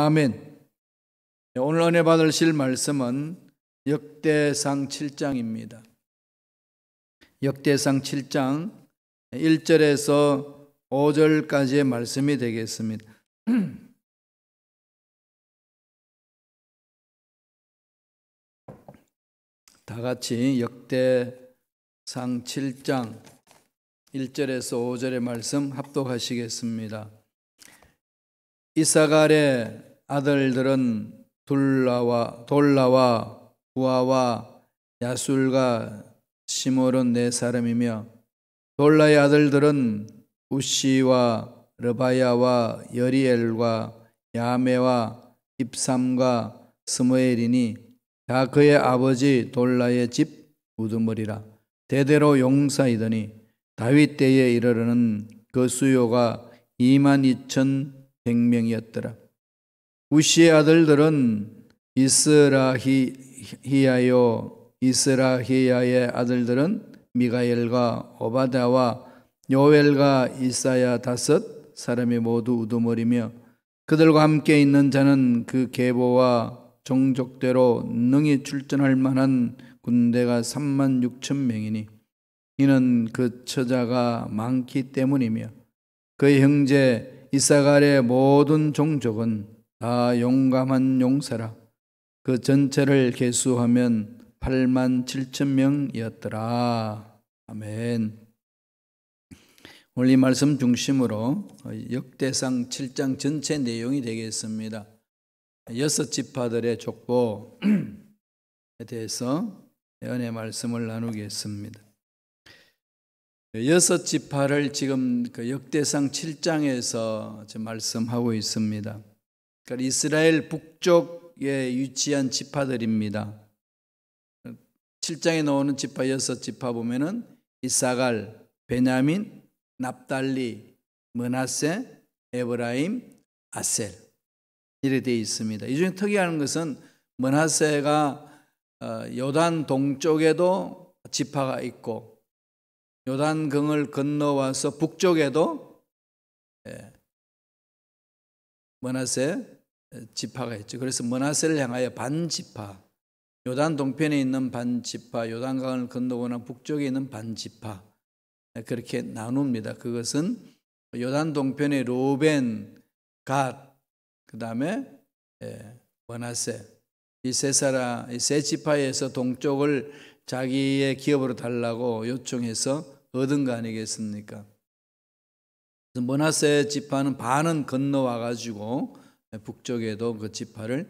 아멘. 오늘 은혜 받으실 말씀은 역대상 7장입니다. 역대상 7장 1절에서 5절까지의 말씀이 되겠습니다. 다 같이 역대상 7장 1절에서 5절의 말씀 합독하시겠습니다. 이사갈의 아들들은 돌라와 부하와 야술과 시므론 네 사람이며, 돌라의 아들들은 우시와 르바야와 여리엘과 야메와 입삼과 스무엘이니 다 그의 아버지 돌라의 집 우두머리라. 대대로 용사이더니 다윗 때에 이르러는 그 수요가 22,100명이었더라. 우시의 아들들은 이스라히야의 아들들은 미가엘과 오바다와 요엘과 이사야 5 사람이 모두 우두머리며, 그들과 함께 있는 자는 그 계보와 종족대로 능히 출전할 만한 군대가 36,000명이니 이는 그 처자가 많기 때문이며, 그의 형제 이사갈의 모든 종족은 다 용감한 용사라. 그 전체를 계수하면 87,000명이었더라. 아멘. 오늘 이 말씀 중심으로 역대상 7장 전체 내용이 되겠습니다. 6지파들의 족보에 대해서 은혜 말씀을 나누겠습니다. 6지파를 지금 그 역대상 7장에서 지금 말씀하고 있습니다. 그러니까 이스라엘 북쪽에 위치한 지파들입니다. 7장에 나오는 지파 6지파 보면은 이사갈, 베냐민, 납달리, 므낫세, 에브라임, 아셀 이렇게 되어 있습니다. 이 중에 특이한 것은 므낫세가 요단 동쪽에도 지파가 있고 요단강을 건너와서 북쪽에도 므낫세 지파가 있죠. 그래서 므낫세를 향하여 반지파, 요단 동편에 있는 반지파, 요단강을 건너거나 북쪽에 있는 반지파, 그렇게 나눕니다. 그것은 요단 동편의 루벤, 갓, 그 다음에 므낫세, 이 세 지파에서 동쪽을 자기의 기업으로 달라고 요청해서 얻은 거 아니겠습니까? 므낫세 지파는 반은 건너와 가지고 북쪽에도 그 지파를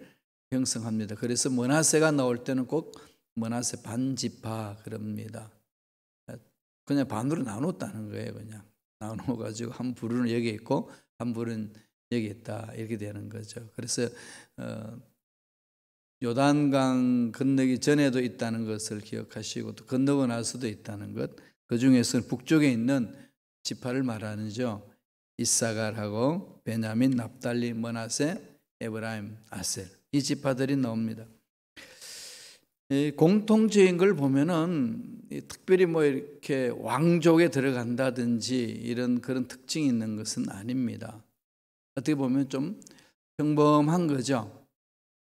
형성합니다. 그래서 므낫세가 나올 때는 꼭 므낫세 반지파 그럽니다. 그냥 반으로 나눴다는 거예요. 그냥 나눠 가지고 한 부류는 여기 있고 한 부류는 여기 있다, 이렇게 되는 거죠. 그래서 요단강 건너기 전에도 있다는 것을 기억하시고, 또 건너고 나서도 있다는 것, 그 중에서 북쪽에 있는 지파를 말하는죠. 이사갈하고 베냐민, 납달리, 므낫세, 에브라임, 아셀, 이 지파들이 나옵니다. 공통적인 걸 보면은 특별히 뭐 이렇게 왕족에 들어간다든지 이런 그런 특징이 있는 것은 아닙니다. 어떻게 보면 좀 평범한 거죠.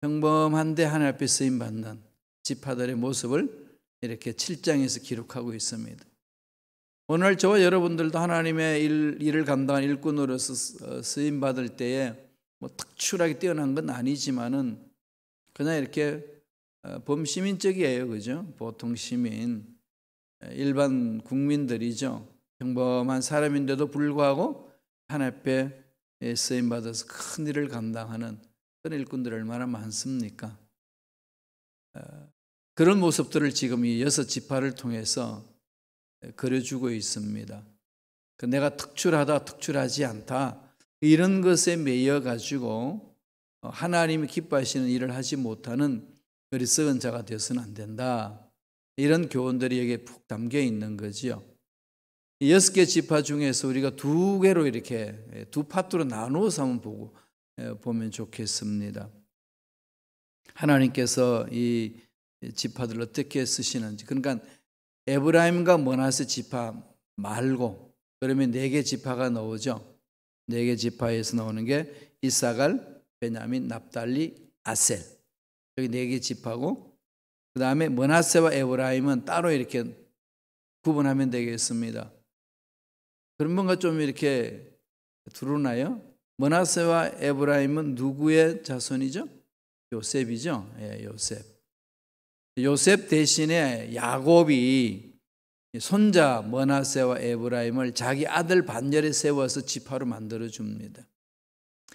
평범한데 하나님 앞에 쓰임 받는 지파들의 모습을 이렇게 7장에서 기록하고 있습니다. 오늘 저와 여러분들도 하나님의 일을 감당한 일꾼으로서 쓰임 받을 때에 뭐 특출하게 뛰어난 건 아니지만은 그냥 이렇게 범시민적이에요, 그죠? 보통 시민, 일반 국민들이죠. 평범한 사람인데도 불구하고 하나님 앞에 쓰임 받아서 큰 일을 감당하는 그런 일꾼들 얼마나 많습니까? 그런 모습들을 지금 이 6지파를 통해서 그려주고 있습니다. 내가 특출하다, 특출하지 않다, 이런 것에 매여 가지고 하나님이 기뻐하시는 일을 하지 못하는 어리석은 자가 되어서는 안 된다, 이런 교훈들이 여기에 푹 담겨 있는 거지요. 6개 지파 중에서 우리가 2개로 이렇게 2파트로 나누어서 한번 보면 좋겠습니다. 하나님께서 이 지파들을 어떻게 쓰시는지. 그러니까 에브라임과 므낫세 지파 말고 그러면 4개 지파가 나오죠. 4개 지파에서 나오는 게 이사갈, 베냐민, 납달리, 아셀. 여기 4개 지파고, 그 다음에 므낫세와 에브라임은 따로 이렇게 구분하면 되겠습니다. 그런 뭔가 좀 이렇게 두루나요? 므낫세와 에브라임은 누구의 자손이죠? 요셉이죠. 예, 요셉. 요셉 대신에 야곱이 손자 므낫세와 에브라임을 자기 아들 반열에 세워서 지파로 만들어 줍니다.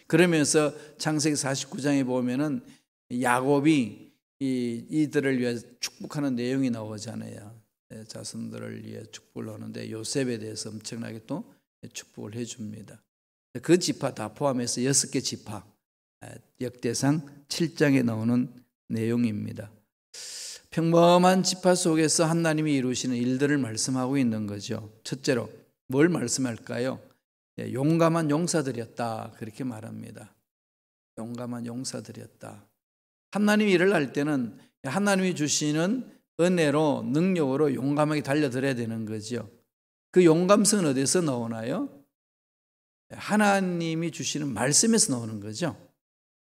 그러면서 창세기 49장에 보면은 야곱이 이들을 위해 축복하는 내용이 나오잖아요. 자손들을 위해 축복을 하는데 요셉에 대해서 엄청나게 또 축복을 해줍니다. 그 지파 다 포함해서 6개 지파, 역대상 7장에 나오는 내용입니다. 평범한 지파 속에서 하나님이 이루시는 일들을 말씀하고 있는 거죠. 첫째로 뭘 말씀할까요? 용감한 용사들이었다, 그렇게 말합니다. 용감한 용사들이었다. 하나님이 일을 할 때는 하나님이 주시는 은혜로, 능력으로 용감하게 달려들어야 되는 거죠. 그 용감성은 어디서 나오나요? 하나님이 주시는 말씀에서 나오는 거죠.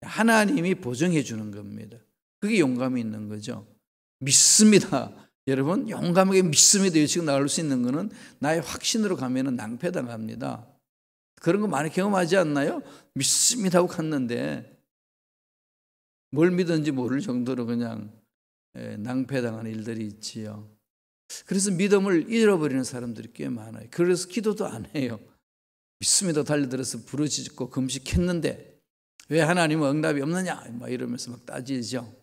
하나님이 보증해 주는 겁니다. 그게 용감이 있는 거죠. 믿습니다. 여러분, 용감하게 믿습니다. 지금 나올 수 있는 거는 나의 확신으로 가면은 낭패당합니다. 그런 거 많이 경험하지 않나요? 믿습니다 하고 갔는데 뭘 믿었는지 모를 정도로 그냥 낭패당하는 일들이 있지요. 그래서 믿음을 잃어버리는 사람들이 꽤 많아요. 그래서 기도도 안 해요. 믿습니다 달려들어서 부르짖고 금식했는데 왜 하나님은 응답이 없느냐 막 이러면서 막 따지죠.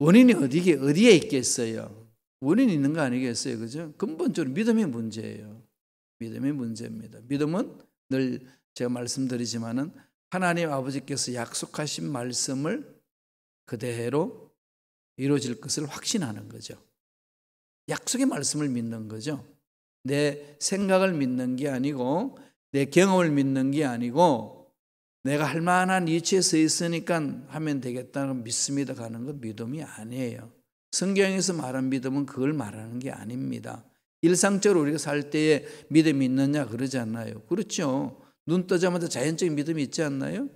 원인이 어디에 있겠어요? 원인이 있는 거 아니겠어요? 그죠? 근본적으로 믿음의 문제예요. 믿음의 문제입니다. 믿음은 늘 제가 말씀드리지만은 하나님 아버지께서 약속하신 말씀을 그대로 이루어질 것을 확신하는 거죠. 약속의 말씀을 믿는 거죠. 내 생각을 믿는 게 아니고 내 경험을 믿는 게 아니고 내가 할 만한 위치에 서 있으니까 하면 되겠다는 믿습니다 가는 건 믿음이 아니에요. 성경에서 말한 믿음은 그걸 말하는 게 아닙니다. 일상적으로 우리가 살 때에 믿음이 있느냐 그러지 않나요? 그렇죠. 눈 뜨자마자 자연적인 믿음이 있지 않나요?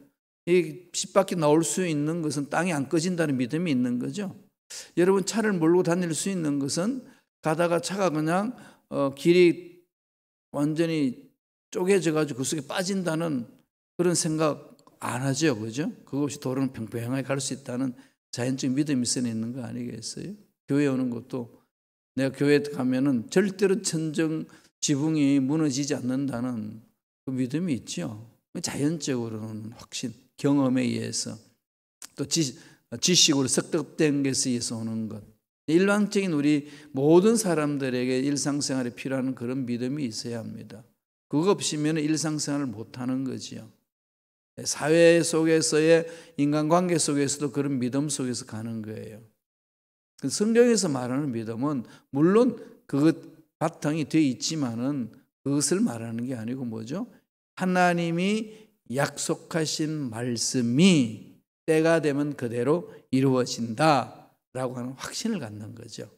이 집 밖에 나올 수 있는 것은 땅이 안 꺼진다는 믿음이 있는 거죠. 여러분, 차를 몰고 다닐 수 있는 것은 가다가 차가 그냥 길이 완전히 쪼개져 가지고 그 속에 빠진다는 그런 생각 안 하죠. 그죠? 그거 없이 도로는 평평하게 갈 수 있다는 자연적인 믿음이 있어야 있는 거 아니겠어요? 교회 오는 것도 내가 교회에 가면은 절대로 천정 지붕이 무너지지 않는다는 그 믿음이 있죠. 자연적으로는 확신, 경험에 의해서 또 지식으로 습득된 것에 의해서 오는 것. 일반적인 우리 모든 사람들에게 일상생활에 필요한 그런 믿음이 있어야 합니다. 그거 없이면 일상생활을 못하는 거지요. 사회 속에서의 인간관계 속에서도 그런 믿음 속에서 가는 거예요. 성경에서 말하는 믿음은 물론 그것 바탕이 되어 있지만은 그것을 말하는 게 아니고 뭐죠? 하나님이 약속하신 말씀이 때가 되면 그대로 이루어진다라고 하는 확신을 갖는 거죠.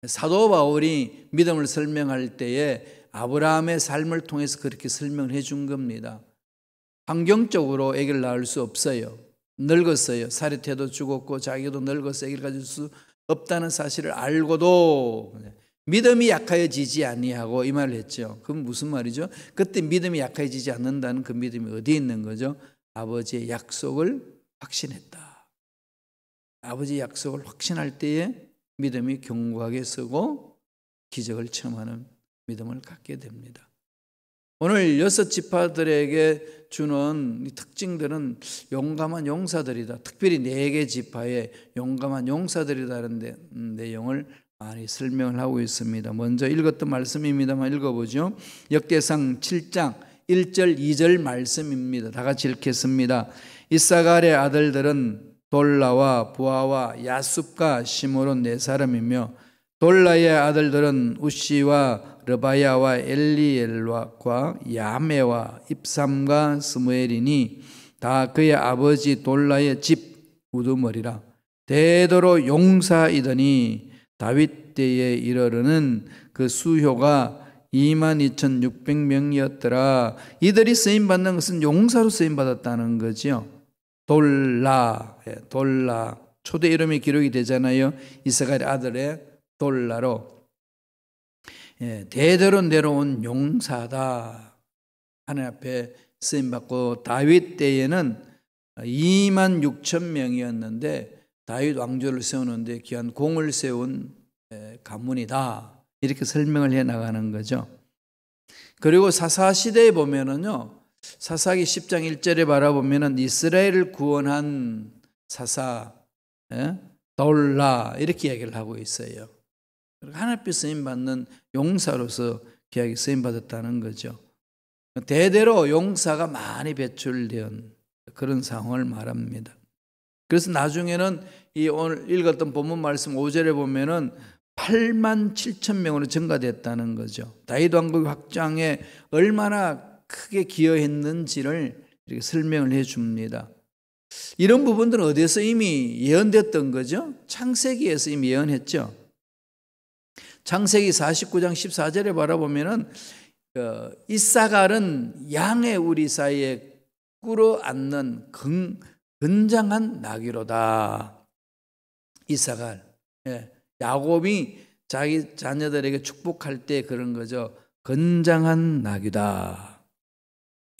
사도 바울이 믿음을 설명할 때에 아브라함의 삶을 통해서 그렇게 설명을 해준 겁니다. 환경적으로 아기를 낳을 수 없어요. 늙었어요. 사리태도 죽었고 자기도 늙어서 아기를 가질 수 없다는 사실을 알고도 믿음이 약해지지 아니하고 이 말을 했죠. 그건 무슨 말이죠? 그때 믿음이 약해지지 않는다는 그 믿음이 어디에 있는 거죠? 아버지의 약속을 확신했다. 아버지의 약속을 확신할 때에 믿음이 견고하게 서고 기적을 체험하는 믿음을 갖게 됩니다. 오늘 6지파들에게 주는 이 특징들은 용감한 용사들이다. 특별히 4개 지파의 용감한 용사들이라는 내용을 많이 설명을 하고 있습니다. 먼저 읽었던 말씀입니다만 읽어보죠. 역대상 7장 1절 2절 말씀입니다. 다 같이 읽겠습니다. 이사갈의 아들들은 돌라와 부하와 야숲과 시므론 4사람이며 돌라의 아들들은 우시와 르바야와 엘리엘과 야메와 입삼과 스무엘이니 다 그의 아버지 돌라의 집 우두머리라. 대대로 용사이더니 다윗 때에 이르러는 그 수효가 22,600명이었더라. 이들이 쓰임받는 것은 용사로 쓰임받았다는 거죠. 돌라, 돌라. 초대 이름이 기록이 되잖아요. 이스라엘 아들의 돌라로. 대대로 내려온 용사다. 하나님 앞에 쓰임받고, 다윗 때에는 26,000명이었는데 다윗 왕조를 세우는데 귀한 공을 세운 가문이다. 이렇게 설명을 해 나가는 거죠. 그리고 사사 시대에 보면은요, 사사기 10장 1절에 바라보면은 이스라엘을 구원한 사사 돌라 이렇게 이야기를 하고 있어요. 하나님 앞에 쓰임 받는 용사로서 귀하게 쓰임 받았다는 거죠. 대대로 용사가 많이 배출된 그런 상황을 말합니다. 그래서 나중에는 이 오늘 읽었던 본문 말씀 5절에 보면은 87,000명으로 증가됐다는 거죠. 다윗 왕국 확장에 얼마나 크게 기여했는지를 이렇게 설명을 해 줍니다. 이런 부분들은 어디서 이미 예언됐던 거죠? 창세기에서 이미 예언했죠. 창세기 49장 14절에 바라보면은 이사갈은 양의 우리 사이에 꿇어앉는 건장한 나귀로다. 이사갈. 야곱이 자기 자녀들에게 축복할 때 그런 거죠. 건장한 나귀다.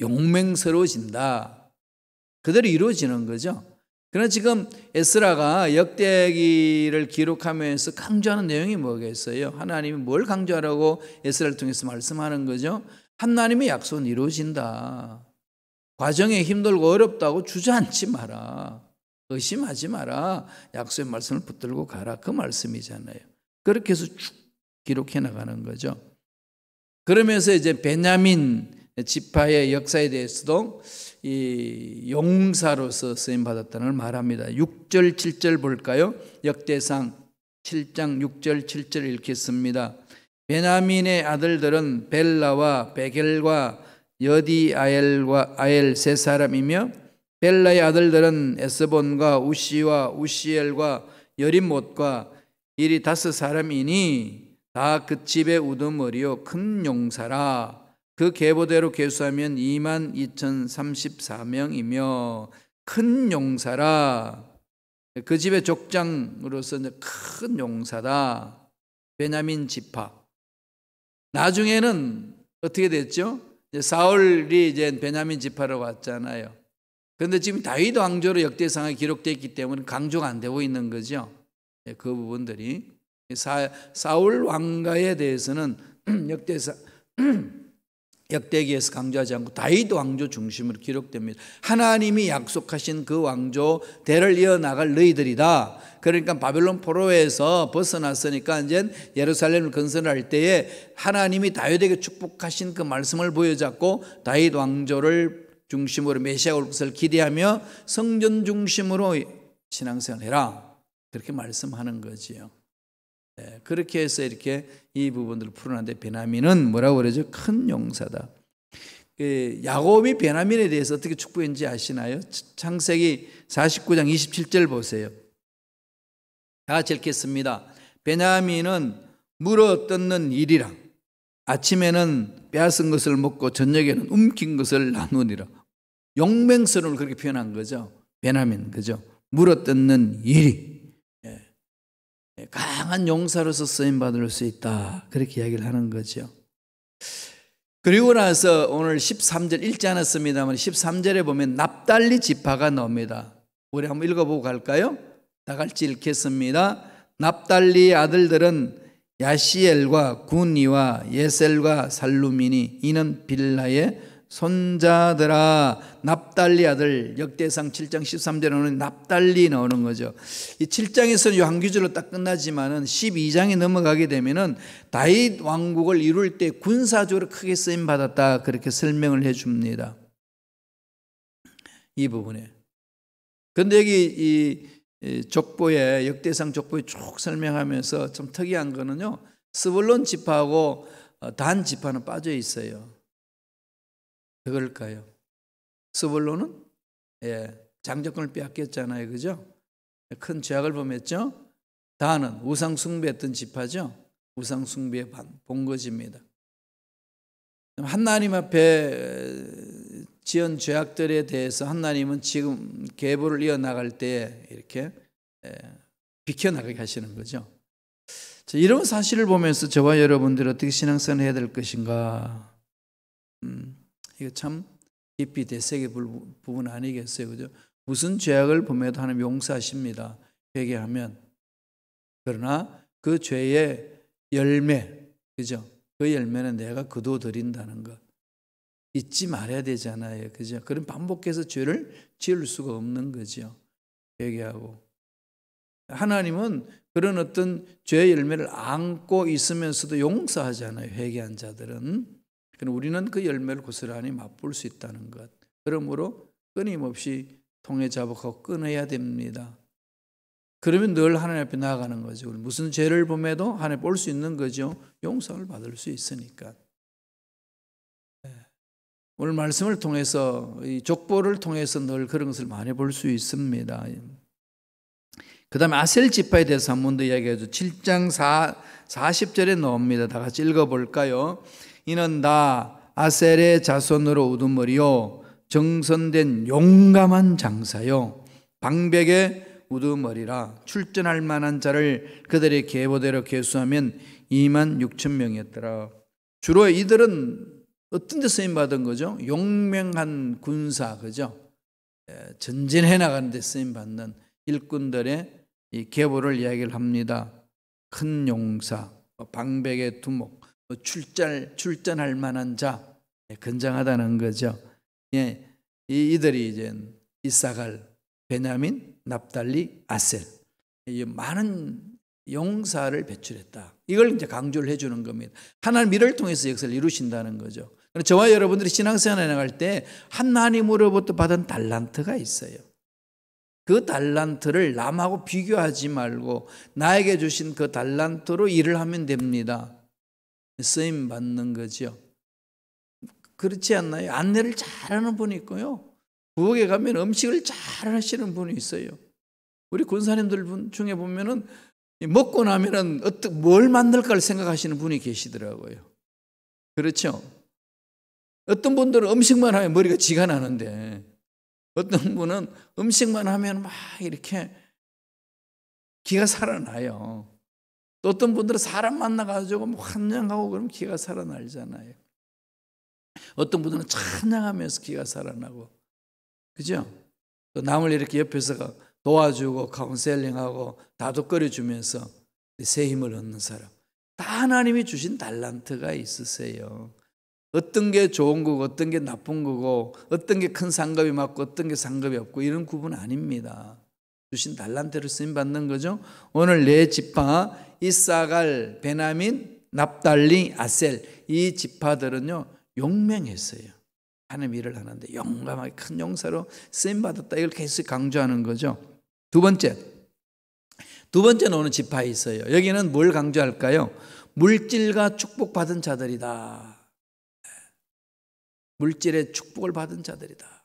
용맹스러워진다. 그대로 이루어지는 거죠. 그러나 지금 에스라가 역대기를 기록하면서 강조하는 내용이 뭐겠어요? 하나님이 뭘 강조하라고 에스라를 통해서 말씀하는 거죠? 하나님의 약속은 이루어진다. 과정에 힘들고 어렵다고 주저앉지 마라. 의심하지 마라. 약속의 말씀을 붙들고 가라. 그 말씀이잖아요. 그렇게 해서 쭉 기록해 나가는 거죠. 그러면서 이제 베냐민 지파의 역사에 대해서도 이 용사로서 쓰임 받았다는 걸 말합니다. 6절 7절 볼까요? 역대상 7장 6절 7절 읽겠습니다. 베냐민의 아들들은 벨라와 베겔과 여디아엘과 아엘 세 사람이며 벨라의 아들들은 에스본과 우시와 우시엘과 여림못과 이리 5 사람이니 다 그 집의 우두머리요 큰 용사라. 그 계보대로 계수하면 22,034명이며 큰 용사라. 그 집의 족장으로서 큰 용사다. 베냐민 지파. 나중에는 어떻게 됐죠? 사울이 이제 베냐민 지파로 왔잖아요. 그런데 지금 다윗 왕조로 역대상에 기록되어 있기 때문에 강조가 안 되고 있는 거죠. 그 부분들이 사울 왕가에 대해서는 역대기에서 강조하지 않고 다윗 왕조 중심으로 기록됩니다. 하나님이 약속하신 그 왕조 대를 이어나갈 너희들이다. 그러니까 바벨론 포로에서 벗어났으니까 이제 예루살렘을 건설할 때에 하나님이 다윗에게 축복하신 그 말씀을 보여잡고 다윗 왕조를 중심으로 메시아가 올 것을 기대하며 성전 중심으로 신앙생활을 해라. 그렇게 말씀하는 거지요. 그렇게 해서 이렇게 이 부분들을 풀어놨는데 베냐민은 뭐라고 그러죠? 큰 용사다. 야곱이 베냐민에 대해서 어떻게 축복했는지 아시나요? 창세기 49장 27절 보세요. 다 같이 읽겠습니다. 베냐민은 물어 뜯는 일이라. 아침에는 빼앗은 것을 먹고 저녁에는 움킨 것을 나누니라. 용맹스러움을 그렇게 표현한 거죠. 베냐민, 그죠? 물어 뜯는 일이. 강한 용사로서 쓰임받을 수 있다. 그렇게 이야기를 하는 거죠. 그리고 나서 오늘 13절 읽지 않았습니다만 13절에 보면 납달리 지파가 나옵니다. 우리 한번 읽어보고 갈까요? 다 같이 읽겠습니다. 납달리 아들들은 야시엘과 군이와 예셀과 살루미니 이는 빌라의 손자들아. 납달리 아들. 역대상 7장 13절에 나오는 납달리 나오는 거죠. 이 7장에서는 한 구절로 딱 끝나지만은 12장에 넘어가게 되면은 다윗 왕국을 이룰 때 군사적으로 크게 쓰임 받았다. 그렇게 설명을 해 줍니다. 이 부분에. 그런데 여기 이 족보에 역대상 족보에 쭉 설명하면서 좀 특이한 거는요. 스불론 지파하고 단 지파는 빠져 있어요. 왜 그럴까요? 스불론은 장자권을 빼앗겼잖아요. 그죠? 큰 죄악을 범했죠? 단은 우상 숭배했던 지파죠? 우상 숭배의 본거지입니다. 하나님 앞에 지은 죄악들에 대해서 하나님은 지금 계보를 이어나갈 때 이렇게 비켜나가게 하시는 거죠. 이런 사실을 보면서 저와 여러분들이 어떻게 신앙생활을 해야 될 것인가, 이거 참 깊이 되새겨볼 부분 아니겠어요, 그죠? 무슨 죄악을 범해도 하나님 용서하십니다, 회개하면. 그러나 그 죄의 열매, 그죠? 그 열매는 내가 거둬들인다는 것 잊지 말아야 되잖아요, 그죠? 그럼 반복해서 죄를 지을 수가 없는 거죠. 회개하고. 하나님은 그런 어떤 죄의 열매를 안고 있으면서도 용서하잖아요, 회개한 자들은. 그럼 우리는 그 열매를 고스란히 맛볼 수 있다는 것. 그러므로 끊임없이 통해 자복하고 끊어야 됩니다. 그러면 늘 하나님 앞에 나아가는 거죠. 무슨 죄를 범해도 하나님 볼 수 있는 거죠. 용서를 받을 수 있으니까. 오늘 말씀을 통해서, 이 족보를 통해서 늘 그런 것을 많이 볼 수 있습니다. 그 다음에 아셀 지파에 대해서 한 번 더 이야기하죠. 7장 40절에 나옵니다. 다 같이 읽어볼까요? 이는 나 아셀의 자손으로 우두머리요 정선된 용감한 장사요 방백의 우두머리라. 출전할 만한 자를 그들의 계보대로 계수하면 26,000명이었더라. 주로 이들은 어떤 데 쓰임받은 거죠? 용맹한 군사, 그죠? 전진해 나가는 데 쓰임받는 일꾼들의 이 계보를 이야기를 합니다. 큰 용사, 방백의 두목, 출전할 만한 자, 건장하다는 거죠. 예, 이들이 이제 이사갈, 베냐민, 납달리, 아셀, 많은 용사를 배출했다. 이걸 이제 강조를 해주는 겁니다. 하나님 이를 통해서 역사를 이루신다는 거죠. 저와 여러분들이 신앙생활에 나갈 때 하나님으로부터 받은 달란트가 있어요. 그 달란트를 남하고 비교하지 말고 나에게 주신 그 달란트로 일을 하면 됩니다. 쓰임 받는 거죠. 그렇지 않나요? 안내를 잘하는 분이 있고요, 부엌에 가면 음식을 잘 하시는 분이 있어요. 우리 군사님들 중에 보면은 먹고 나면은 뭘 만들까를 생각하시는 분이 계시더라고요. 그렇죠? 어떤 분들은 음식만 하면 머리가 쥐가 나는데, 어떤 분은 음식만 하면 막 이렇게 기가 살아나요. 또 어떤 분들은 사람 만나가지고 뭐 환장하고 그러면 기가 살아나잖아요. 어떤 분들은 찬양하면서 기가 살아나고, 그죠? 또 남을 이렇게 옆에서 도와주고 카운셀링하고 다독거려주면서 새 힘을 얻는 사람. 다 하나님이 주신 달란트가 있으세요. 어떤 게 좋은 거고 어떤 게 나쁜 거고 어떤 게 큰 상급이 맞고 어떤 게 상급이 없고 이런 구분 아닙니다. 주신 달란트를 쓰임받는 거죠. 오늘 네 지파 이사갈, 베냐민, 납달리, 아셀, 이 지파들은요 용맹했어요. 하나님 일을 하는데 용감하게 큰 용사로 쓰임받았다. 이걸 계속 강조하는 거죠. 두 번째는 오늘 지파에 있어요. 여기는 뭘 강조할까요? 물질과 축복받은 자들이다. 물질의 축복을 받은 자들이다.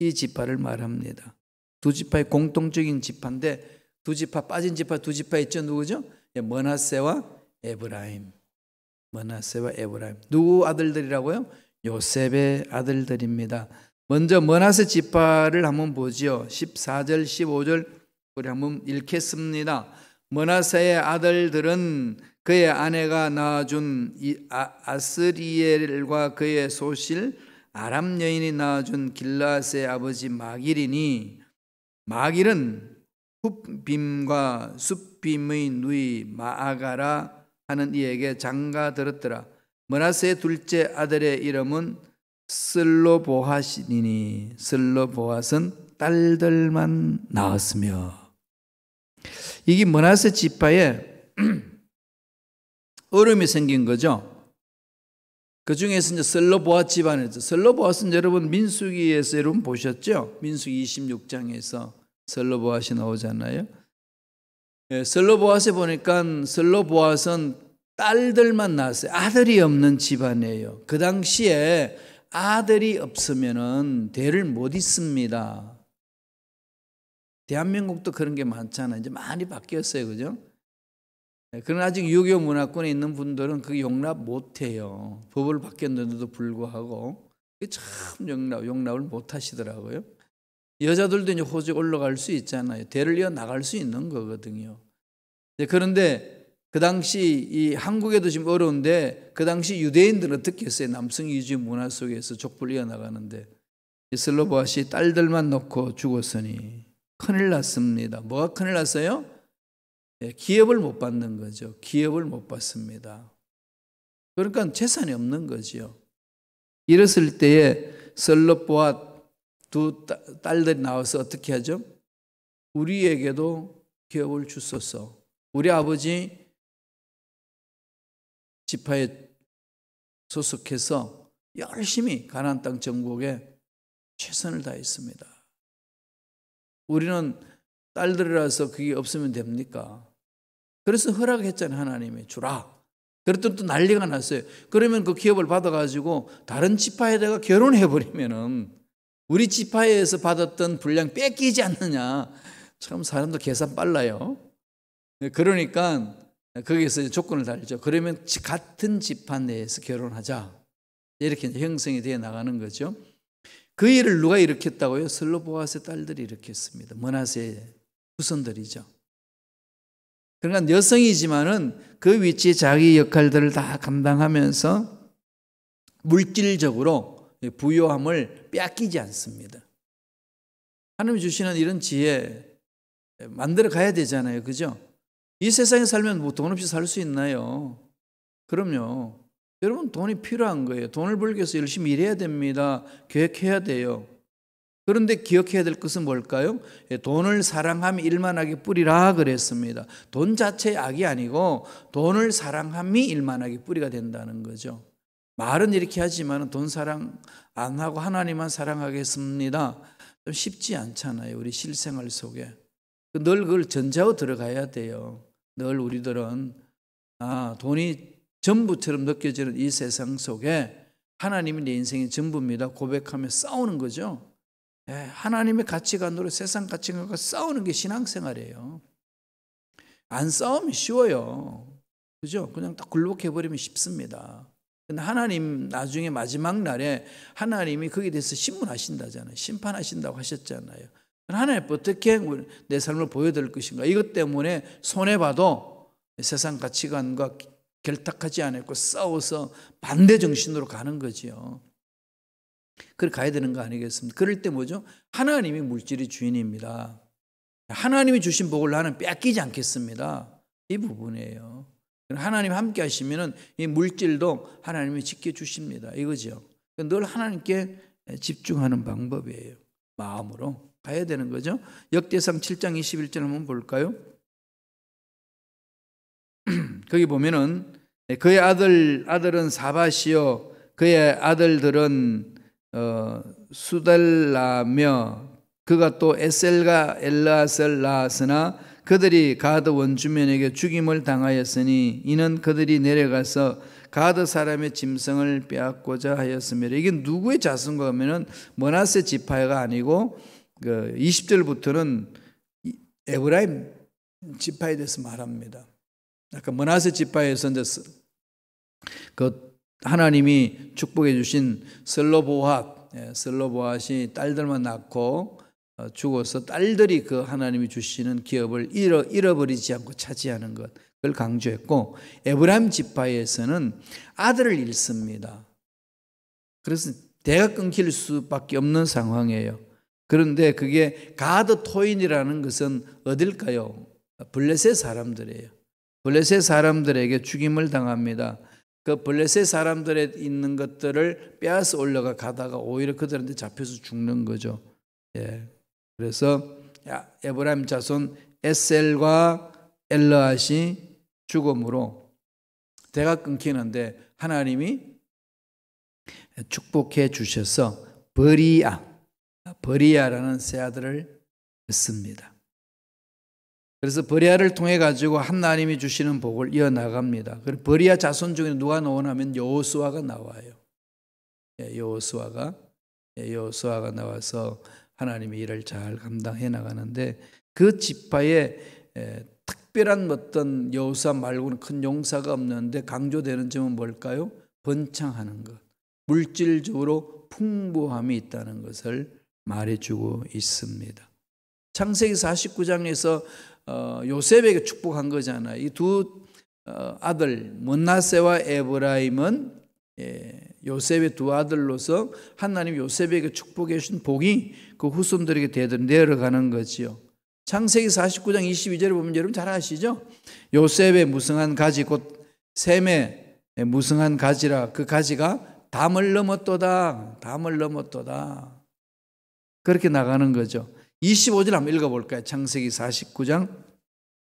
이 지파를 말합니다. 두 지파의 공통적인 지파인데, 두 지파 빠진 지파 두 지파 있죠. 누구죠? 므낫세와 에브라임. 므낫세와 에브라임. 누구 아들들이라고요? 요셉의 아들들입니다. 먼저 므낫세 지파를 한번 보지요. 14절 15절 우리 한번 읽겠습니다. 므낫세의 아들들은 그의 아내가 낳아준 아스리엘과 그의 소실 아람 여인이 낳아준 길라스의 아버지 마길이니, 마길은 훗빔과 숫빔의 누이 마아가라 하는 이에게 장가 들었더라. 므낫세의 둘째 아들의 이름은 슬로보핫이니 슬로보핫은 딸들만 낳았으며. 이게 므낫세 지파에 어려움이 생긴 거죠. 그 중에서 이제 슬로보핫 집안이죠. 슬로보핫은 여러분 민수기에서 여러분 보셨죠? 민수기 26장에서 슬로보핫이 나오잖아요. 슬로보핫에 보니까 슬로보핫은 딸들만 낳았어요. 아들이 없는 집안이에요. 그 당시에 아들이 없으면은 대를 못 잇습니다. 대한민국도 그런 게 많잖아요. 이제 많이 바뀌었어요, 그죠? 그러나 아직 유교 문화권에 있는 분들은 그 용납 못해요. 법을 바뀌었는데도 불구하고 참 용납을 못하시더라고요. 여자들도 이제 호주 올라갈 수 있잖아요. 대를 이어 나갈 수 있는 거거든요. 그런데 그 당시 이 한국에도 지금 어려운데 그 당시 유대인들은 어떻게 했어요? 남성 위주의 문화 속에서 족보를 이어나가는데 슬로보아시 딸들만 놓고 죽었으니 큰일 났습니다. 뭐가 큰일 났어요? 기업을 못 받는 거죠. 기업을 못 받습니다. 그러니까 재산이 없는 거죠. 이랬을 때에 슬로보아 두 딸들이 나와서 어떻게 하죠? 우리에게도 기업을 주소서. 우리 아버지 지파에 소속해서 열심히 가나안 땅 정복에 최선을 다했습니다. 우리는 딸들이라서 그게 없으면 됩니까? 그래서 허락했잖아요. 하나님이 주라. 그랬더니 또 난리가 났어요. 그러면 그 기업을 받아가지고 다른 지파에다가 결혼해버리면은 우리 지파에서 받았던 분량 뺏기지 않느냐. 참 사람도 계산 빨라요. 그러니까 거기서 조건을 달죠. 그러면 같은 지파 내에서 결혼하자. 이렇게 형성이 되어 나가는 거죠. 그 일을 누가 일으켰다고요? 슬로보아스의 딸들이 일으켰습니다. 므낫세의 후손들이죠. 그러니까 여성이지만은 그 위치에 자기 역할들을 다 감당하면서 물질적으로 부요함을 빼앗기지 않습니다. 하나님이 주시는 이런 지혜 만들어 가야 되잖아요. 그죠? 이 세상에 살면 뭐 돈 없이 살 수 있나요? 그럼요. 여러분 돈이 필요한 거예요. 돈을 벌기 위해서 열심히 일해야 됩니다. 계획해야 돼요. 그런데 기억해야 될 것은 뭘까요? 돈을 사랑함이 일만하게 뿌리라 그랬습니다. 돈 자체의 악이 아니고 돈을 사랑함이 일만하게 뿌리가 된다는 거죠. 말은 이렇게 하지만 돈 사랑 안 하고 하나님만 사랑하겠습니다. 좀 쉽지 않잖아요. 우리 실생활 속에. 늘 그걸 전제하고 들어가야 돼요. 늘 우리들은 돈이 전부처럼 느껴지는 이 세상 속에 하나님이 내 인생의 전부입니다 고백하며 싸우는 거죠. 하나님의 가치관으로 세상 가치관과 싸우는 게 신앙생활이에요. 안 싸우면 쉬워요. 그죠? 그냥 딱 굴복해버리면 쉽습니다. 근데 하나님 나중에 마지막 날에 하나님이 거기에 대해서 신문하신다잖아요. 심판하신다고 하셨잖아요. 하나님 어떻게 내 삶을 보여드릴 것인가. 이것 때문에 손해봐도 세상 가치관과 결탁하지 않고 싸워서 반대 정신으로 가는 거지요. 그렇게 가야 되는 거 아니겠습니까? 그럴 때 뭐죠? 하나님이 물질의 주인입니다. 하나님이 주신 복을 나는 뺏기지 않겠습니다. 이 부분이에요. 하나님 함께 하시면은 이 물질도 하나님이 지켜주십니다. 이거죠. 늘 하나님께 집중하는 방법이에요. 마음으로 가야 되는 거죠. 역대상 7장 21절 한번 볼까요? 거기 보면은 그의 아들은 사밧이요 그의 아들들은 수달라며 그가 또 에셀과 엘라스를 낳았으나 그들이 가드 원주민에게 죽임을 당하였으니 이는 그들이 내려가서 가드 사람의 짐승을 빼앗고자 하였습니다. 이게 누구의 자손가 하면은 므낫세 지파가 아니고 20절부터는 에브라임 지파에 대해서 말합니다. 아까 므낫세 지파에서 이제 그 하나님이 축복해 주신 슬로보앗이 딸들만 낳고 죽어서 딸들이 그 하나님이 주시는 기업을 잃어버리지 않고 차지하는 것, 그걸 강조했고, 에브라임 지파에서는 아들을 잃습니다. 그래서 대가 끊길 수밖에 없는 상황이에요. 그런데 그게 가드 토인이라는 것은 어딜까요? 블레셋 사람들이에요. 블레셋 사람들에게 죽임을 당합니다. 그 블레셋 사람들에 있는 것들을 빼앗아 올라가 가다가 오히려 그들한테 잡혀서 죽는 거죠. 그래서 에브라임 자손 에셀과 엘라앗이 죽음으로 대가 끊기는데 하나님이 축복해 주셔서 버리아라는 새 아들을 낳습니다. 그래서 버리아를 통해 가지고 하나님이 주시는 복을 이어나갑니다. 그리고 버리아 자손 중에 누가 나오냐면 여호수아가 나와요. 여호수아가 나와서 하나님의 일을 잘 감당해 나가는데 그 지파의 특별한 어떤 여호수아 말고는 큰 용사가 없는데 강조되는 점은 뭘까요? 번창하는 것, 물질적으로 풍부함이 있다는 것을 말해주고 있습니다. 창세기 49장에서 요셉에게 축복한 거잖아요. 이 두 아들 므낫세와 에브라임은 요셉의 두 아들로서 하나님 요셉에게 축복해 주신 복이 그 후손들에게 대대로 내려가는 거지요. 창세기 49장 22절에 보면 여러분 잘 아시죠? 요셉의 무성한 가지 곧 셈의 무성한 가지라 그 가지가 담을 넘었도다. 담을 넘었도다. 그렇게 나가는 거죠. 25절 한번 읽어볼까요? 창세기 49장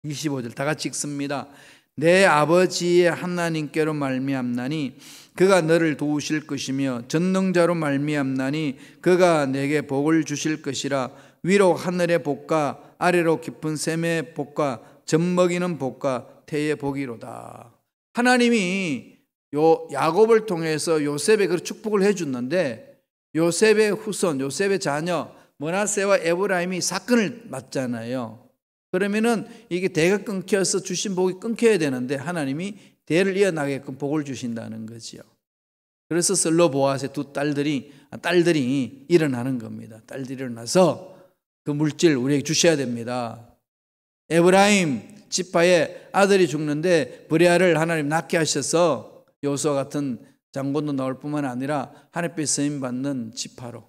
25절 다 같이 읽습니다. 내 아버지의 하나님께로 말미암나니 그가 너를 도우실 것이며 전능자로 말미암나니 그가 내게 복을 주실 것이라. 위로 하늘의 복과 아래로 깊은 샘의 복과 젖먹이는 복과 태의 복이로다. 하나님이 야곱을 통해서 요셉에게 축복을 해줬는데 요셉의 후손, 요셉의 자녀 므낫세와 에브라임이 사건을 맞잖아요. 그러면은 이게 대가 끊겨서 주신 복이 끊겨야 되는데 하나님이 대를 이어나게끔 복을 주신다는 거지요. 그래서 슬로 보아스의 두 딸들이 일어나는 겁니다. 딸들이 일어나서 그 물질 우리에게 주셔야 됩니다. 에브라임 지파의 아들이 죽는데 브레아를 하나님 낳게 하셔서 여호수아 같은 장군도 나올 뿐만 아니라 하나님께 쓰임받는 지파로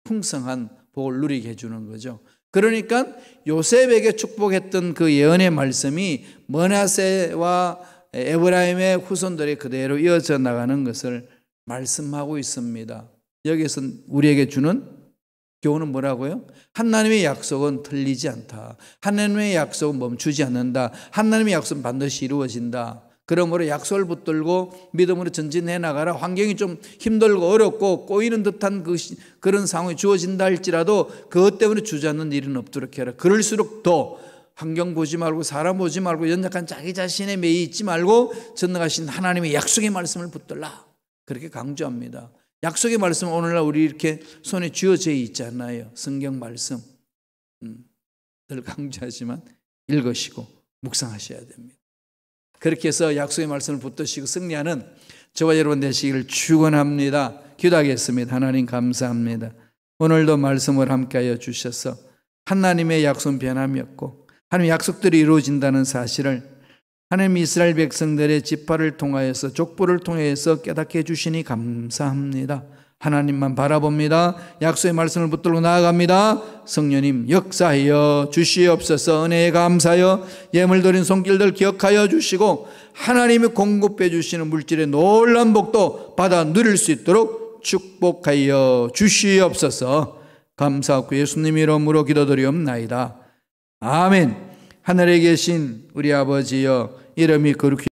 풍성한 복을 누리게 해주는 거죠. 그러니까 요셉에게 축복했던 그 예언의 말씀이 므낫세와 에브라임의 후손들이 그대로 이어져 나가는 것을 말씀하고 있습니다. 여기서 우리에게 주는 교훈은 뭐라고요? 하나님의 약속은 틀리지 않다. 하나님의 약속은 멈추지 않는다. 하나님의 약속은 반드시 이루어진다. 그러므로 약속을 붙들고 믿음으로 전진해 나가라. 환경이 좀 힘들고 어렵고 꼬이는 듯한 그런 상황이 주어진다 할지라도 그것 때문에 주저앉는 일은 없도록 해라. 그럴수록 더 환경 보지 말고 사람 보지 말고 연약한 자기 자신에 매이 있지 말고 전능하신 하나님의 약속의 말씀을 붙들라. 그렇게 강조합니다. 약속의 말씀은 오늘날 우리 이렇게 손에 쥐어져 있잖아요. 성경 말씀 늘 강조하지만 읽으시고 묵상하셔야 됩니다. 그렇게 해서 약속의 말씀을 붙드시고 승리하는 저와 여러분 되시기를 축원합니다. 기도하겠습니다. 하나님 감사합니다. 오늘도 말씀을 함께하여 주셔서 하나님의 약속은 변함이 없고 하나님의 약속들이 이루어진다는 사실을 하나님 이스라엘 백성들의 지파를 통하여서 족보를 통해서 깨닫게 해주시니 감사합니다. 하나님만 바라봅니다. 약속의 말씀을 붙들고 나아갑니다. 성령님 역사하여 주시옵소서. 은혜에 감사하여 예물 드린 손길들 기억하여 주시고 하나님이 공급해 주시는 물질의 놀라운 복도 받아 누릴 수 있도록 축복하여 주시옵소서. 감사하고 예수님 이름으로 기도드리옵나이다. 아멘. 하늘에 계신 우리 아버지여 이름이 거룩히